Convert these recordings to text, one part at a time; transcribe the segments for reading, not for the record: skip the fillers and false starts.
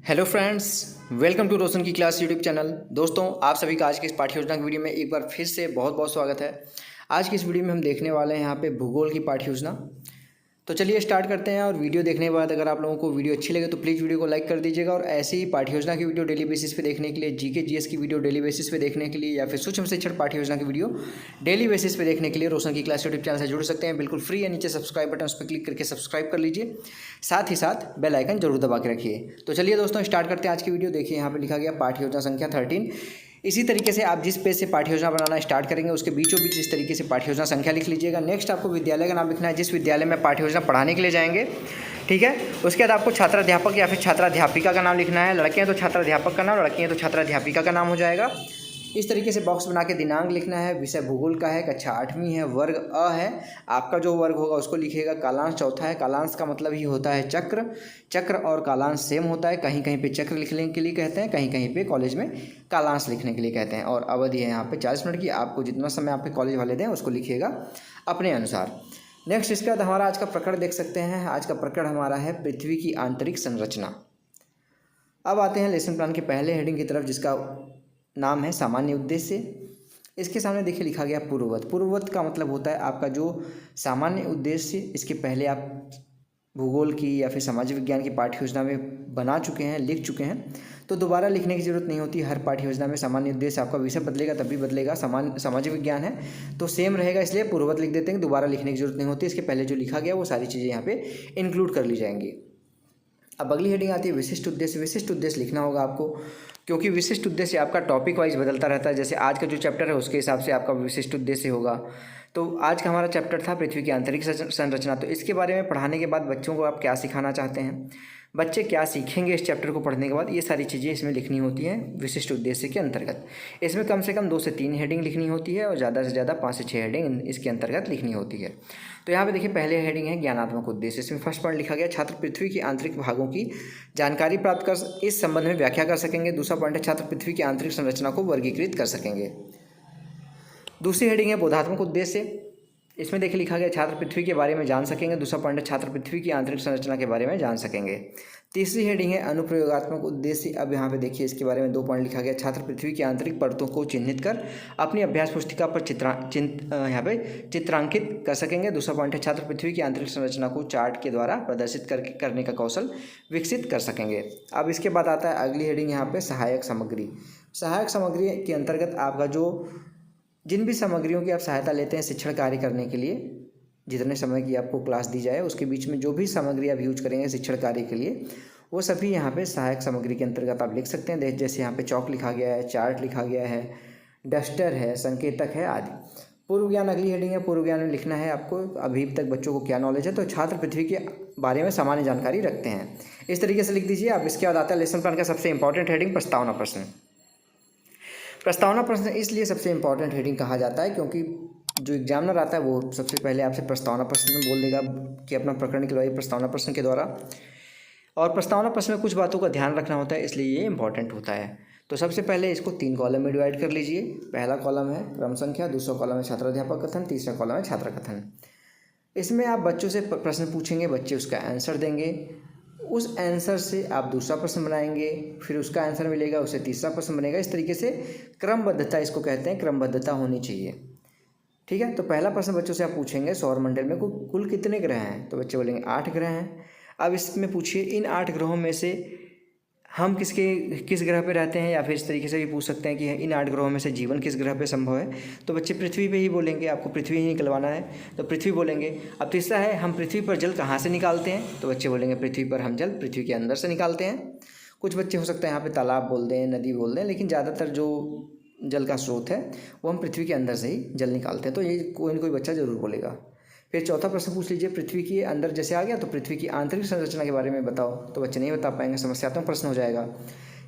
Hello friends, welcome to रोशन की class YouTube channel. दोस्तों, आप सभी का आज के इस पाठ्य योजना की वीडियो में एक बार फिर से बहुत बहुत स्वागत है। आज की इस वीडियो में हम देखने वाले हैं यहाँ पे भूगोल की पाठ्य योजना। तो चलिए स्टार्ट करते हैं। और वीडियो देखने के बाद अगर आप लोगों को वीडियो अच्छी लगे तो प्लीज़ वीडियो को लाइक कर दीजिएगा। और ऐसे ही पाठ्य योजना की वीडियो डेली बेसिस पे देखने के लिए, जीके जीएस की वीडियो डेली बेसिस पे देखने के लिए, या फिर सूक्ष्म शिक्षण पाठ्य योजना की वीडियो डेली बेसिस पे देखने के लिए रोशन की क्लास यूट्यूब चैनल से जुड़ सकते हैं। बिल्कुल फ्री है, नीचे सब्सक्राइब बटन उस पर क्लिक करके सब्सक्राइब कर लीजिए। साथ ही साथ बेल आइकन जरूर दबा के रखिए। तो चलिए दोस्तों स्टार्ट करते हैं आज की वीडियो। देखिए यहाँ पे लिखा गया पाठ्य योजना संख्या 13। इसी तरीके से आप जिस पेज से पाठ्य योजना बनाना स्टार्ट करेंगे उसके बीचों बीच इस तरीके से पाठ्य योजना संख्या लिख लीजिएगा। नेक्स्ट आपको विद्यालय का नाम लिखना है, जिस विद्यालय में पाठ्य योजना पढ़ाने के लिए जाएंगे। ठीक है, उसके बाद आपको छात्राध्यापक या फिर छात्राध्यापिका का नाम लिखना है। लड़के हैं तो छात्राध्यापक का नाम, लड़की हैं तो छात्राध्यापिका का नाम हो जाएगा। इस तरीके से बॉक्स बना के दिनांक लिखना है। विषय भूगोल का है, कक्षा 8वीं है, वर्ग अ है। आपका जो वर्ग होगा उसको लिखिएगा। कालांश चौथा है। कालांश का मतलब ही होता है चक्र। चक्र और कालांश सेम होता है। कहीं कहीं पे चक्र लिखने के लिए कहते हैं, कहीं कहीं पे कॉलेज में कालांश लिखने के लिए कहते हैं। और अवधि है यहाँ पे 40 मिनट की। आपको जितना समय आपके कॉलेज वाले दें उसको लिखिएगा अपने अनुसार। नेक्स्ट इसके बाद हमारा आज का प्रकरण देख सकते हैं। आज का प्रकरण हमारा है पृथ्वी की आंतरिक संरचना। अब आते हैं लेसन प्लान के पहले हेडिंग की तरफ, जिसका नाम है सामान्य उद्देश्य। इसके सामने देखिए लिखा गया पूर्ववत। पूर्ववत का मतलब होता है आपका जो सामान्य उद्देश्य इसके पहले आप भूगोल की या फिर समाज विज्ञान की पाठ्य योजना में बना चुके हैं, लिख चुके हैं, तो दोबारा लिखने की ज़रूरत नहीं होती। हर पाठ्य योजना में सामान्य उद्देश्य आपका विषय बदलेगा तब भी बदलेगा। समाज विज्ञान है तो सेम रहेगा, इसलिए पूर्ववत लिख देते हैं। दोबारा लिखने की जरूरत नहीं होती। इसके पहले जो लिखा गया वो सारी चीज़ें यहाँ पे इंक्लूड कर ली जाएंगी। अब अगली हेडिंग आती है विशिष्ट उद्देश्य। विशिष्ट उद्देश्य लिखना होगा आपको, क्योंकि विशिष्ट उद्देश्य आपका टॉपिक वाइज बदलता रहता है। जैसे आज का जो चैप्टर है उसके हिसाब से आपका विशिष्ट उद्देश्य होगा। तो आज का हमारा चैप्टर था पृथ्वी की आंतरिक संरचना। तो इसके बारे में पढ़ाने के बाद बच्चों को आप क्या सिखाना चाहते हैं, बच्चे क्या सीखेंगे इस चैप्टर को पढ़ने के बाद, ये सारी चीज़ें इसमें लिखनी होती हैं विशिष्ट उद्देश्य के अंतर्गत। इसमें कम से कम 2 से 3 हेडिंग लिखनी होती है और ज़्यादा से ज़्यादा 5 से 6 हेडिंग इसके अंतर्गत लिखनी होती है। तो यहाँ पे देखिए पहले हेडिंग है ज्ञानात्मक उद्देश्य। इसमें फर्स्ट पॉइंट लिखा गया छात्र पृथ्वी की आंतरिक भागों की जानकारी प्राप्त कर इस संबंध में व्याख्या कर सकेंगे। दूसरा पॉइंट है छात्र पृथ्वी की आंतरिक संरचना को वर्गीकृत कर सकेंगे। दूसरी हेडिंग है बोधात्मक उद्देश्य। इसमें देखिए लिखा गया छात्र पृथ्वी के बारे में जान सकेंगे। दूसरा पॉइंट है छात्र पृथ्वी की आंतरिक संरचना के बारे में जान सकेंगे। तीसरी हेडिंग है अनुप्रयोगात्मक उद्देश्य। अब यहाँ पे देखिए इसके बारे में 2 पॉइंट लिखा गया। छात्र पृथ्वी की आंतरिक परतों को चिन्हित कर अपनी अभ्यास पुस्तिका पर यहाँ पे चित्रांकित कर सकेंगे। दूसरा पॉइंट है छात्र पृथ्वी की आंतरिक संरचना को चार्ट के द्वारा प्रदर्शित करने का कौशल विकसित कर सकेंगे। अब इसके बाद आता है अगली हेडिंग यहाँ पे सहायक सामग्री। सहायक सामग्री के अंतर्गत आपका जो जिन भी सामग्रियों की आप सहायता लेते हैं शिक्षण कार्य करने के लिए, जितने समय की आपको क्लास दी जाए उसके बीच में जो भी सामग्री आप यूज करेंगे शिक्षण कार्य के लिए, वो सभी यहाँ पे सहायक सामग्री के अंतर्गत आप लिख सकते हैं। जैसे यहाँ पे चौक लिखा गया है, चार्ट लिखा गया है, डस्टर है, संकेतक है आदि। पूर्व ज्ञान अगली हेडिंग है। पूर्व ज्ञान में लिखना है आपको अभी तक बच्चों को क्या नॉलेज है। तो छात्र पृथ्वी के बारे में सामान्य जानकारी रखते हैं, इस तरीके से लिख दीजिए। अब इसके बाद आता है लेसन प्लान का सबसे इंपॉर्टेंट हेडिंग प्रस्तावना प्रश्न। प्रस्तावना प्रश्न इसलिए सबसे इंपॉर्टेंट हेडिंग कहा जाता है क्योंकि जो एग्जामिनर आता है वो सबसे पहले आपसे प्रस्तावना प्रश्न बोल देगा कि अपना प्रकरण निकलवाइए प्रस्तावना प्रश्न के द्वारा। और प्रस्तावना प्रश्न में कुछ बातों का ध्यान रखना होता है, इसलिए ये इंपॉर्टेंट होता है। तो सबसे पहले इसको 3 कॉलम में डिवाइड कर लीजिए। पहला कॉलम है क्रम संख्या, दूसरा कॉलम है छात्राध्यापक कथन, तीसरा कॉलम है छात्र कथन। इसमें आप बच्चों से प्रश्न पूछेंगे, बच्चे उसका आंसर देंगे। उस आंसर से आप दूसरा प्रश्न बनाएंगे, फिर उसका आंसर मिलेगा, उससे तीसरा प्रश्न बनेगा। इस तरीके से क्रमबद्धता इसको कहते हैं, क्रमबद्धता होनी चाहिए। ठीक है, तो पहला प्रश्न बच्चों से आप पूछेंगे सौरमंडल में कुल कितने ग्रह हैं, तो बच्चे बोलेंगे 8 ग्रह हैं। अब इसमें पूछिए इन 8 ग्रहों में से हम किस ग्रह पे रहते हैं, या फिर इस तरीके से भी पूछ सकते हैं कि इन 8 ग्रहों में से जीवन किस ग्रह पे संभव है, तो बच्चे पृथ्वी पे ही बोलेंगे। आपको पृथ्वी ही निकलवाना है तो पृथ्वी बोलेंगे। अब तीसरा है हम पृथ्वी पर जल कहाँ से निकालते हैं, तो बच्चे बोलेंगे पृथ्वी पर हम जल पृथ्वी के अंदर से निकालते हैं। कुछ बच्चे हो सकता है यहाँ पे तालाब बोल दें, नदी बोल दें, लेकिन ज़्यादातर जो जल का स्रोत है वो हम पृथ्वी के अंदर से ही जल निकालते हैं। तो ये कोई ना कोई बच्चा ज़रूर बोलेगा। फिर चौथा प्रश्न पूछ लीजिए पृथ्वी के अंदर जैसे आ गया तो पृथ्वी की आंतरिक संरचना के बारे में बताओ, तो बच्चे नहीं बता पाएंगे, समस्यात्मक प्रश्न हो जाएगा।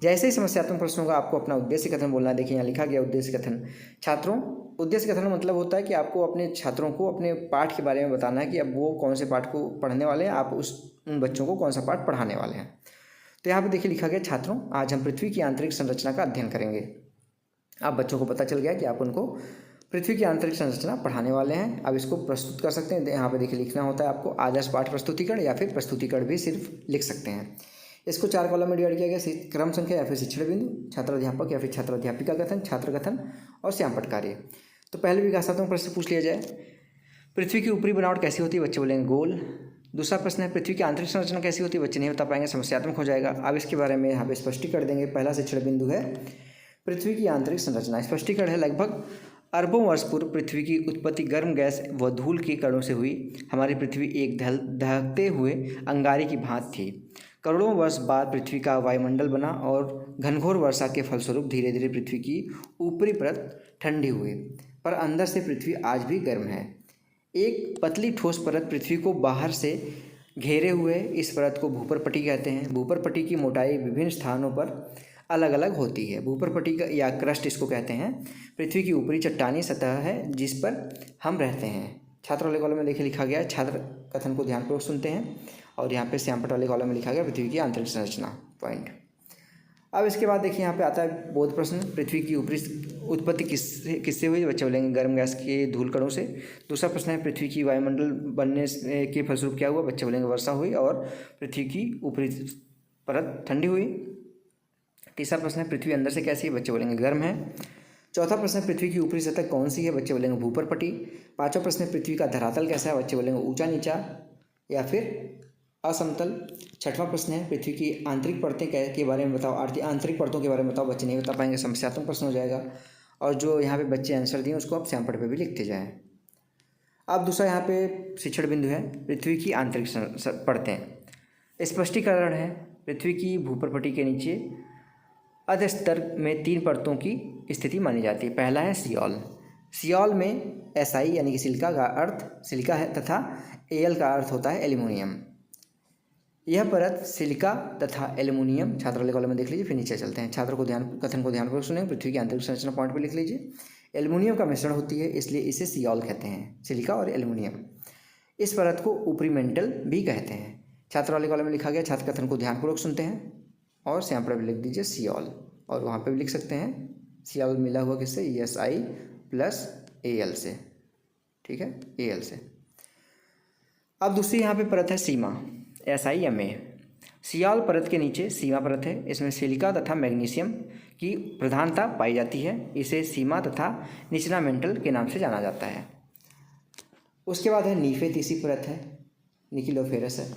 जैसे ही समस्यात्मक प्रश्न होगा आपको अपना उद्देश्य कथन बोलना है। देखिए यहाँ लिखा गया उद्देश्य कथन। छात्रों, उद्देश्य कथन मतलब होता है कि आपको अपने छात्रों को अपने पाठ के बारे में बताना है कि अब वो कौन से पाठ को पढ़ने वाले हैं, आप उन बच्चों को कौन सा पाठ पढ़ाने वाले हैं। तो यहाँ पर देखिए लिखा गया छात्रों आज हम पृथ्वी की आंतरिक संरचना का अध्ययन करेंगे। अब बच्चों को पता चल गया कि आप उनको पृथ्वी की आंतरिक संरचना पढ़ाने वाले हैं। अब इसको प्रस्तुत कर सकते हैं। यहाँ पे देखिए लिखना होता है आपको आदर्श पाठ प्रस्तुतिकरण, या फिर प्रस्तुतिकरण भी सिर्फ लिख सकते हैं। इसको 4 कॉलम में डिवाइड किया गया, क्रम संख्या या फिर शिक्षण बिंदु, छात्राध्यापक या फिर छात्राध्यापिका कथन, छात्र कथन और श्यामपट्ट कार्य। तो पहले विकासात्मक प्रश्न पूछ लिया जाए, पृथ्वी की ऊपरी बनावट कैसी होती है, बच्चे बोलेंगे गोल। दूसरा प्रश्न है, पृथ्वी की आंतरिक संरचना कैसी होती है, बच्चे नहीं बता पाएंगे, समस्यात्मक हो जाएगा। अब इसके बारे में यहाँ पे स्पष्टीकरण कर देंगे। पहला शिक्षण बिंदु है पृथ्वी की आंतरिक संरचना। स्पष्टीकरण है, लगभग अरबों वर्ष पूर्व पृथ्वी की उत्पत्ति गर्म गैस व धूल के कणों से हुई। हमारी पृथ्वी एक दहकते हुए अंगारे की भांति थी। करोड़ों वर्ष बाद पृथ्वी का वायुमंडल बना और घनघोर वर्षा के फलस्वरूप धीरे धीरे पृथ्वी की ऊपरी परत ठंडी हुई, पर अंदर से पृथ्वी आज भी गर्म है। एक पतली ठोस परत पृथ्वी को बाहर से घेरे हुए, इस परत को भूपरपट्टी कहते हैं। भूपरपट्टी की मोटाई विभिन्न स्थानों पर अलग अलग होती है। भूपरपट्टी का या क्रस्ट इसको कहते हैं, पृथ्वी की ऊपरी चट्टानी सतह है जिस पर हम रहते हैं। छात्र वाले कॉलम में देखिए लिखा गया है, छात्र कथन को ध्यानपूर्वक सुनते हैं। और यहाँ पे श्यामपट्ट वाले कॉलम में लिखा गया पृथ्वी की आंतरिक संरचना पॉइंट। अब इसके बाद देखिए यहाँ पे आता है बोध प्रश्न, पृथ्वी की ऊपरी उत्पत्ति किससे हुई, बच्चे बोलेंगे गर्म गैस के धूल कणों से। दूसरा प्रश्न है, पृथ्वी की वायुमंडल बनने के फलस्वरूप क्या हुआ, बच्चे बोलेंगे वर्षा हुई और पृथ्वी की ऊपरी परत ठंडी हुई। तीसरा प्रश्न है, पृथ्वी अंदर से कैसी है, बच्चे बोलेंगे गर्म है। चौथा प्रश्न है, पृथ्वी की ऊपरी सतह कौन सी है, बच्चे बोलेंगे भूपरपट्टी। पांचवा प्रश्न है, पृथ्वी का धरातल कैसा है, बच्चे बोलेंगे ऊंचा नीचा या फिर असमतल। छठवां प्रश्न है, पृथ्वी की आंतरिक परतें के बारे में बताओ, आंतरिक परतों के बारे में बताओ, बच्चे नहीं बता पाएंगे, समस्यात्मक प्रश्न हो जाएगा। और जो यहाँ पे बच्चे आंसर दिए उसको आप श्यामपट्ट पे भी लिखते जाएं। अब दूसरा यहाँ पे शिक्षण बिंदु है, पृथ्वी की आंतरिक परतें। स्पष्टीकरण है, पृथ्वी की भूपरपट्टी के नीचे अध स्तर में 3 परतों की स्थिति मानी जाती है। पहला है सियाल। सियाल में SI यानी कि सिलिका का अर्थ सिलिका है तथा AL का अर्थ होता है एल्यूमिनियम। यह परत सिलिका तथा एल्यूमिनियम, छात्र वाले कॉलम में देख लीजिए, फिर नीचे चलते हैं। छात्र को कथन को ध्यानपूर्वक सुनें। पृथ्वी की आंतरिक संरचना पॉइंट पर लिख लीजिए। एल्यूमिनियम का मिश्रण होती है, इसलिए इसे सियाल कहते हैं, सिलिका और एल्यूमिनियम। इस परत को ऊपरी मेंटल भी कहते हैं। छात्र वाले कॉलम में लिखा गया, छात्र कथन को ध्यानपूर्वक सुनते हैं और श्यामपट्ट पे लिख दीजिए सियाल। और वहाँ पे भी लिख सकते हैं सियाल मिला हुआ किससे, SI प्लस AL से, ठीक है, AL से। अब दूसरी यहाँ पे परत है सीमा, SIMA। सियाल परत के नीचे सीमा परत है, इसमें सिलिका तथा मैग्नीशियम की प्रधानता पाई जाती है। इसे सीमा तथा निचला मेंटल के नाम से जाना जाता है। उसके बाद है नीफे, तीसरी परत है, निकिलोफेरस है।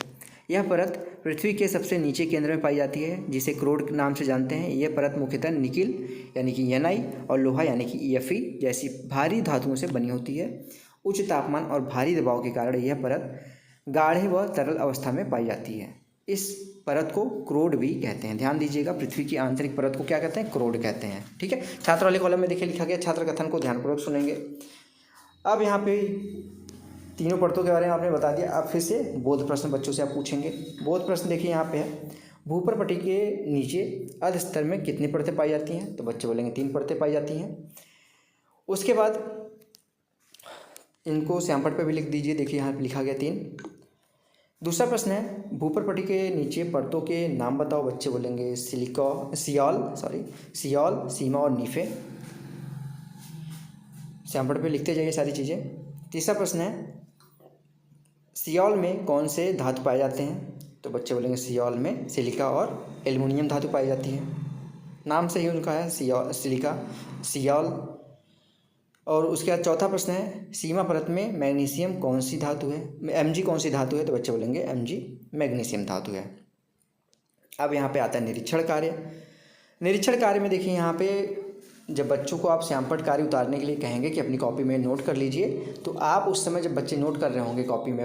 यह परत पृथ्वी के सबसे नीचे केंद्र में पाई जाती है, जिसे क्रोड नाम से जानते हैं। यह परत मुख्यतः निकिल यानी कि Na और लोहा यानी कि Fe जैसी भारी धातुओं से बनी होती है। उच्च तापमान और भारी दबाव के कारण यह परत गाढ़े व तरल अवस्था में पाई जाती है। इस परत को क्रोड भी कहते हैं। ध्यान दीजिएगा, पृथ्वी की आंतरिक परत को क्या कहते हैं, क्रोड कहते हैं, ठीक है। छात्र वाले कॉलम में देखिए लिखा गया, छात्र कथन को ध्यानपूर्वक सुनेंगे। अब यहाँ पे तीनों परतों के बारे में आपने बता दिया। अब फिर से बोध प्रश्न बच्चों से आप पूछेंगे। बोध प्रश्न देखिए यहाँ पे है, भूपरपट्टी के नीचे अर्ध स्तर में कितनी परतें पाई जाती हैं, तो बच्चे बोलेंगे 3 परतें पाई जाती हैं। उसके बाद इनको श्यामपट्ट पे भी लिख दीजिए, देखिए यहाँ पे लिखा गया 3। दूसरा प्रश्न है, भूपरपट्टी के नीचे परतों के नाम बताओ, बच्चे बोलेंगे सियाल, सीमा और नीफे। श्यामपट्ट पे लिखते जाइए सारी चीज़ें। तीसरा प्रश्न है, सियाल में कौन से धातु पाए जाते हैं, तो बच्चे बोलेंगे सियाल में सिलिका और एल्यूमिनियम धातु पाई जाती है। नाम से ही उनका है सिलिका, सियाल। और उसके बाद चौथा प्रश्न है, सीमा परत में मैग्नीशियम कौन सी धातु है, Mg कौन सी धातु है, तो बच्चे बोलेंगे Mg मैग्नीशियम धातु है। अब यहाँ पे आता है निरीक्षण कार्य। निरीक्षण कार्य में देखिए यहाँ पे जब बच्चों को आप श्यामपट्ट कार्य उतारने के लिए कहेंगे कि अपनी कॉपी में नोट कर लीजिए, तो आप उस समय जब बच्चे नोट कर रहे होंगे कॉपी में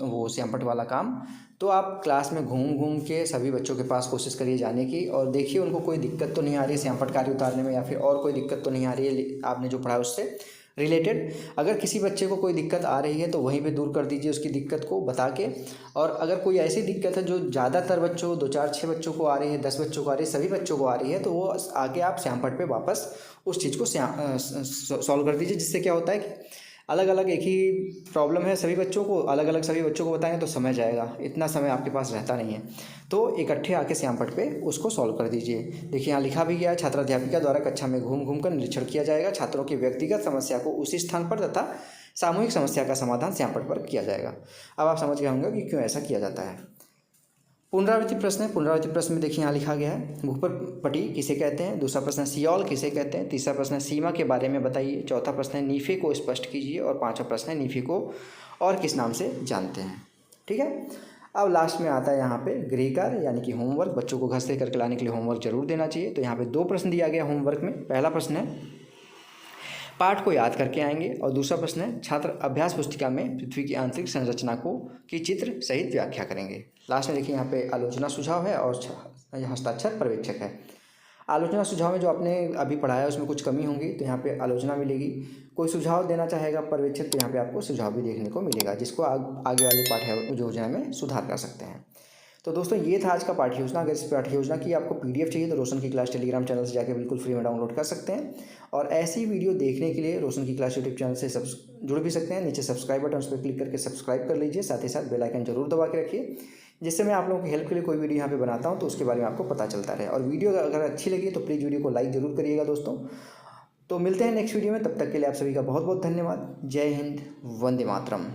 वो श्यामपट्ट वाला काम, तो आप क्लास में घूम घूम के सभी बच्चों के पास कोशिश करिए जाने की और देखिए उनको कोई दिक्कत तो नहीं आ रही है श्यामपट्ट कार्य उतारने में, या फिर और कोई दिक्कत तो नहीं आ रही है आपने जो पढ़ा उससे रिलेटेड। अगर किसी बच्चे को कोई दिक्कत आ रही है तो वहीं पे दूर कर दीजिए उसकी दिक्कत को बता के। और अगर कोई ऐसी दिक्कत है जो ज़्यादातर बच्चों 2 4 6 बच्चों को आ रही है, 10 बच्चों को आ रही है, सभी बच्चों को आ रही है, तो वो आगे आप श्यामपट्ट पे वापस उस चीज़ को सॉल्व कर दीजिए। जिससे क्या होता है कि अलग अलग एक ही प्रॉब्लम है सभी बच्चों को, अलग अलग सभी बच्चों को बताएंगे तो समय जाएगा, इतना समय आपके पास रहता नहीं है। तो इकट्ठे आके श्यामपट्ट पे उसको सॉल्व कर दीजिए। देखिए यहाँ लिखा भी गया है, छात्राध्यापिका द्वारा कक्षा में घूम घूम कर निरीक्षण किया जाएगा। छात्रों की व्यक्तिगत समस्या को उसी स्थान पर तथा सामूहिक समस्या का समाधान श्यामपट्ट पर किया जाएगा। अब आप समझ गए होंगे कि क्यों ऐसा किया जाता है। पुनरावृत्ति प्रश्न है। पुनरावृत्ति प्रश्न में देखिए यहाँ लिखा गया है, भूपटपटी किसे कहते हैं। दूसरा प्रश्न है सियोल किसे कहते हैं। तीसरा प्रश्न है सीमा के बारे में बताइए। चौथा प्रश्न है नीफे को स्पष्ट कीजिए। और पांचवा प्रश्न है नीफे को और किस नाम से जानते हैं। ठीक है, अब लास्ट में आता है यहाँ पे गृह कार्य यानी कि होमवर्क। बच्चों को घर से करके लाने के लिए होमवर्क जरूर देना चाहिए। तो यहाँ पे 2 प्रश्न दिया गया होमवर्क में। पहला प्रश्न है पाठ को याद करके आएंगे और दूसरा प्रश्न है छात्र अभ्यास पुस्तिका में पृथ्वी की आंतरिक संरचना को की चित्र सहित व्याख्या करेंगे। लास्ट में देखिए यहाँ पे आलोचना सुझाव है और हस्ताक्षर पर्यवेक्षक है। आलोचना सुझाव में जो आपने अभी पढ़ाया उसमें कुछ कमी होंगी तो यहाँ पे आलोचना मिलेगी। कोई सुझाव देना चाहेगा पर्यवेक्षक तो यहाँ पे आपको सुझाव भी देखने को मिलेगा, जिसको आगे वाली पाठ्य योजना में सुधार कर सकते हैं। तो दोस्तों ये था आज का पाठ्य योजना। अगर इस पाठ्य योजना की आपको पीडीएफ चाहिए तो रोशन की क्लास टेलीग्राम चैनल से जाकर बिल्कुल फ्री में डाउनलोड कर सकते हैं। और ऐसी वीडियो देखने के लिए रोशन की क्लास यूट्यूब चैनल से जुड़ भी सकते हैं। नीचे सब्सक्राइब बटन उस पर क्लिक करके सब्सक्राइब कर लीजिए। साथ ही साथ बेल आइकन जरूर दबा के रखिए, जिससे मैं आप लोगों की हेल्प के लिए कोई वीडियो यहाँ पे बनाता हूँ तो उसके बारे में आपको पता चलता रहे। और वीडियो अगर अच्छी लगी तो प्लीज़ वीडियो को लाइक जरूर करिएगा दोस्तों। तो मिलते हैं नेक्स्ट वीडियो में, तब तक के लिए आप सभी का बहुत बहुत धन्यवाद। जय हिंद, वंदे मातरम।